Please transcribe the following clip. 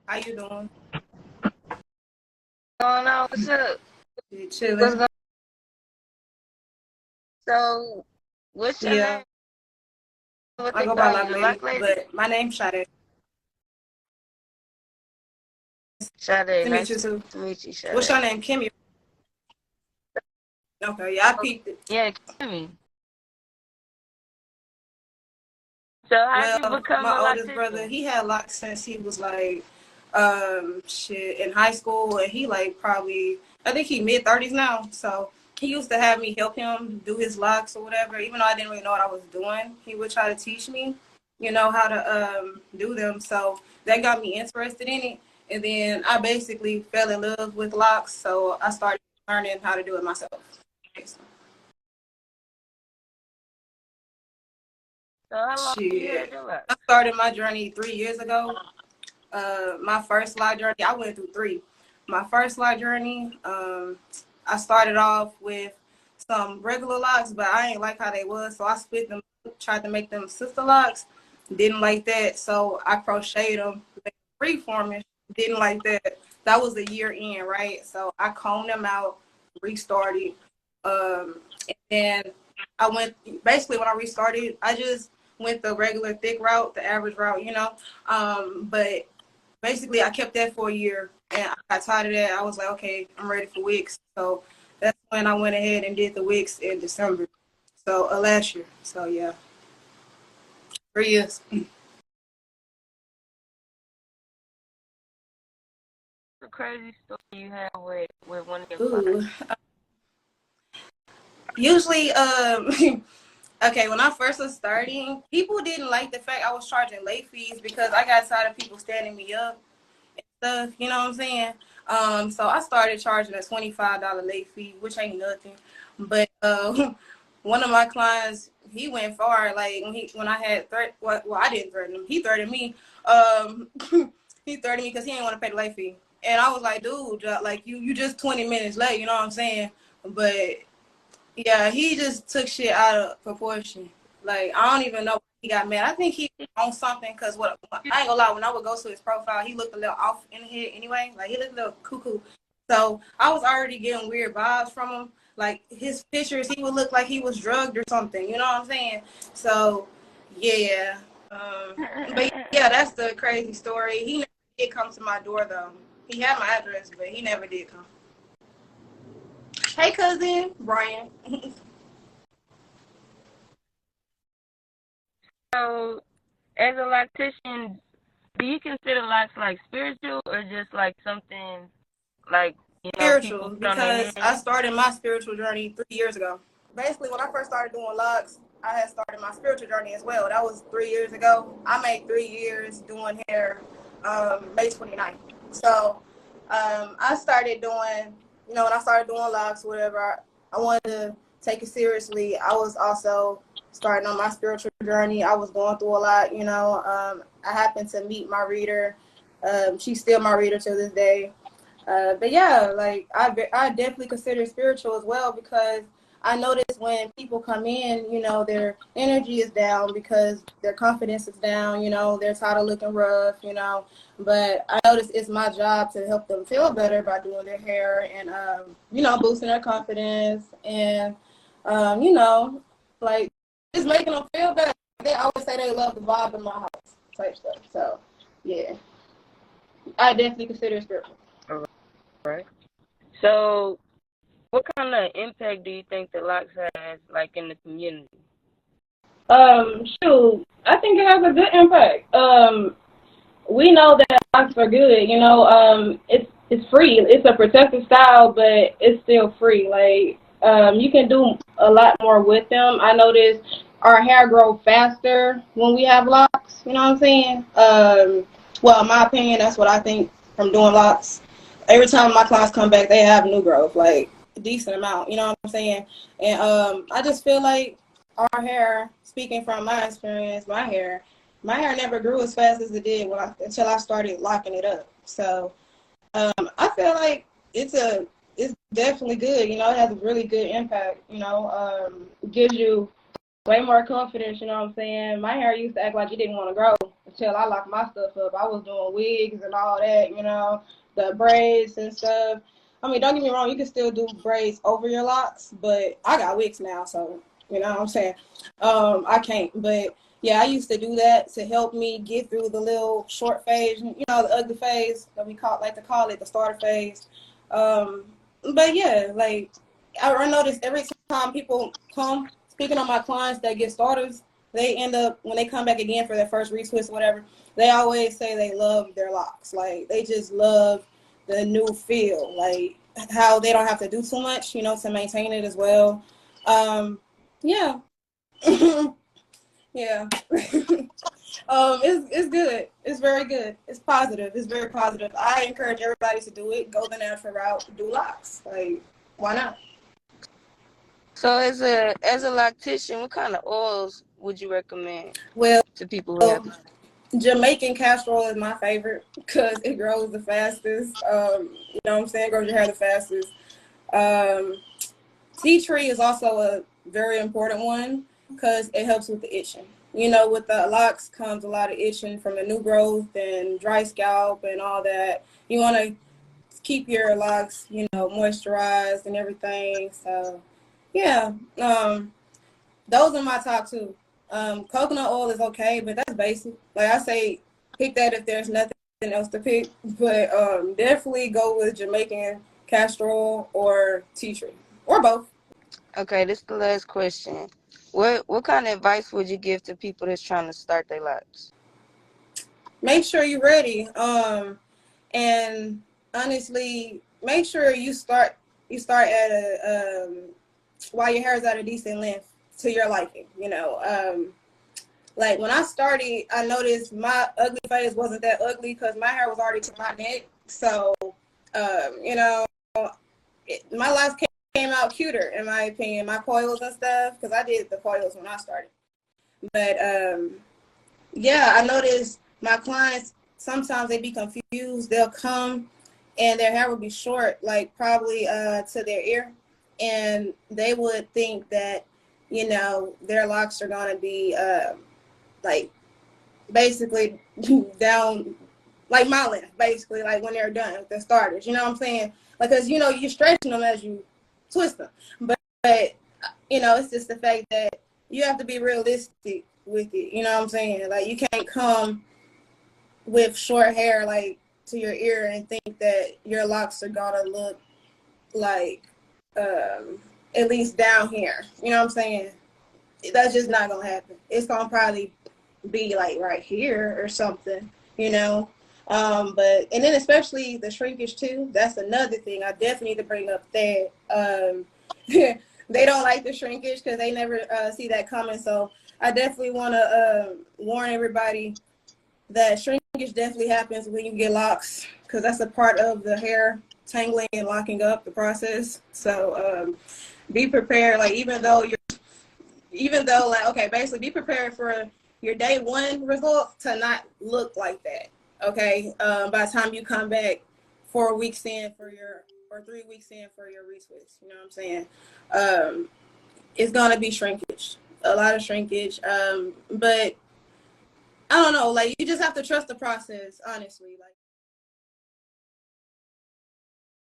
How you doing? Going on? What's up? You What's chilling? going So, what's your Yeah, name? What I they go by call you, the Locklady, Lock Lady? but my name's Sade. Sade, To meet nice you too. to meet you, What's Sade. your name? Kimmy. Okay, yeah, I Oh, peeped it. yeah, Kimmy. So, how'd you Well, become my a oldest brother, loctician? he had locks since he was like, shit, in high school, and he like probably, I think he mid-30s now. So he used to have me help him do his locks or whatever. Even though I didn't really know what I was doing, he would try to teach me, how to do them. So that got me interested in it, and then I basically fell in love with locks. So I started learning how to do it myself. So, how long you had Shit, your I locks? started my journey 3 years ago. My first live journey, I went through three. My first live journey, I started off with some regular locks, but I ain't like how they was, so I split them, tried to make them sister locks. Didn't like that, so I crocheted them, reforming. Didn't like that. That was a year in, right? So I combed them out, restarted, and then I went. Basically, when I restarted, I just went the regular thick route, the average route. But basically I kept that for a year and I got tired of that. I was like, okay, I'm ready for Wix. So that's when I went ahead and did the Wix in December. So last year. So yeah, 3 years. The crazy story you had with one of your Ooh. clients. Usually, okay, when I first was starting, people didn't like the fact I was charging late fees because I got tired of people standing me up and stuff. You know what I'm saying? So I started charging a $25 late fee, which ain't nothing. But one of my clients, he went far. Like when I had well, I didn't threaten him. He threatened me. Um, he threatened me because he didn't want to pay the late fee. And I was like, dude, like you just 20 minutes late. You know what I'm saying? But yeah, he just took shit out of proportion. Like I don't even know why he got mad. I think he on something because what I ain't gonna lie. When I would go to his profile, he looked a little off in the head anyway. Like he looked a little cuckoo. So I was already getting weird vibes from him. Like his pictures, he would look like he was drugged or something. You know what I'm saying? So yeah. But yeah, that's the crazy story. He never did come to my door though. He had my address, but he never did come. Hey, cousin Brian. So, as a loctician, do you consider locks like spiritual or just like something like, people Spiritual, put on their because I head? started my spiritual journey 3 years ago. Basically, when I first started doing locks, I had started my spiritual journey as well. That was 3 years ago. I made 3 years doing hair May 29th. So I started doing, when I started doing locks, whatever, I wanted to take it seriously. I was also starting on my spiritual journey. I was going through a lot. I happened to meet my reader. She's still my reader to this day. But yeah, like I definitely consider it spiritual as well because I notice when people come in, their energy is down because their confidence is down, they're tired of looking rough. But I notice it's my job to help them feel better by doing their hair and, boosting their confidence and, like just making them feel better. They always say they love the vibe in my house type stuff. So yeah, I definitely consider it spiritual. All right. So, what kind of impact do you think the locks has, like, in the community? Shoot, I think it has a good impact. We know that locks are good. It's free. It's a protective style, but it's still free. Like, you can do a lot more with them. I notice our hair grows faster when we have locks. You know what I'm saying? Well, in my opinion, that's what I think from doing locks. Every time my clients come back, they have new growth, like a decent amount. You know what I'm saying? And I just feel like our hair, speaking from my experience, my hair never grew as fast as it did until I started locking it up. So I feel like it's definitely good. It has a really good impact. It gives you way more confidence. You know what I'm saying? My hair used to act like it didn't want to grow till I locked my stuff up. I was doing wigs and all that, you know, the braids and stuff. I mean, don't get me wrong, you can still do braids over your locks, but I got wigs now, so you know what I'm saying. I can't, but yeah, I used to do that to help me get through the little short phase, you know, the ugly phase that we like to call it, the starter phase. But yeah, like I noticed every time people come, speaking on my clients that get starters, they end up when they come back again for their first retwist or whatever, they always say they love their locks. Like they just love the new feel, like how they don't have to do too much, you know, to maintain it as well. Yeah. Yeah. It's good. It's very good. It's positive. It's very positive. I encourage everybody to do it. Go the natural route. Do locks. Like, why not? So as a loctician, what kind of oils would you recommend Well, to people who have? Jamaican castor oil is my favorite because it grows the fastest. You know what I'm saying? Grows your hair the fastest. Um, Tea tree is also a very important one because it helps with the itching. You know, with the locks comes a lot of itching from the new growth and dry scalp and all that. You want to keep your locks, you know, moisturized and everything. So, yeah, those are my top two. Coconut oil is okay, but that's basic. Like I say, pick that if there's nothing else to pick. But definitely go with Jamaican castor oil or tea tree or both. Okay, this is the last question. What kind of advice would you give to people that's trying to start their locks? Make sure you're ready. And honestly, make sure you start at while your hair is at a decent length to your liking. You know, like when I started, I noticed my ugly phase wasn't that ugly because my hair was already to my neck. So, you know, my locks came out cuter in my opinion. My coils and stuff because I did the coils when I started. But yeah, I noticed my clients sometimes they be confused. They'll come and their hair will be short, like probably to their ear, and they would think that you know their locks are gonna be like basically down like my length, basically like when they're done with the starters. You know what I'm saying? Because you know you're stretching them as you twist them, but you know it's just the fact that you have to be realistic with it. You know what I'm saying? Like you can't come with short hair like to your ear and think that your locks are gonna look like at least down here. You know what I'm saying? That's just not gonna happen. It's gonna probably be like right here or something, you know. But and then especially the shrinkage too. That's another thing I definitely need to bring up that they don't like the shrinkage because they never see that coming. So I definitely want to warn everybody that shrinkage definitely happens when you get locks because that's a part of the hair tangling and locking up the process. So be prepared. Like even though like okay, basically be prepared for your day one result to not look like that. Okay, by the time you come back 4 weeks in for your or 3 weeks in for your retwist, you know what I'm saying? It's gonna be shrinkage, a lot of shrinkage. But I don't know, like you just have to trust the process, honestly. Like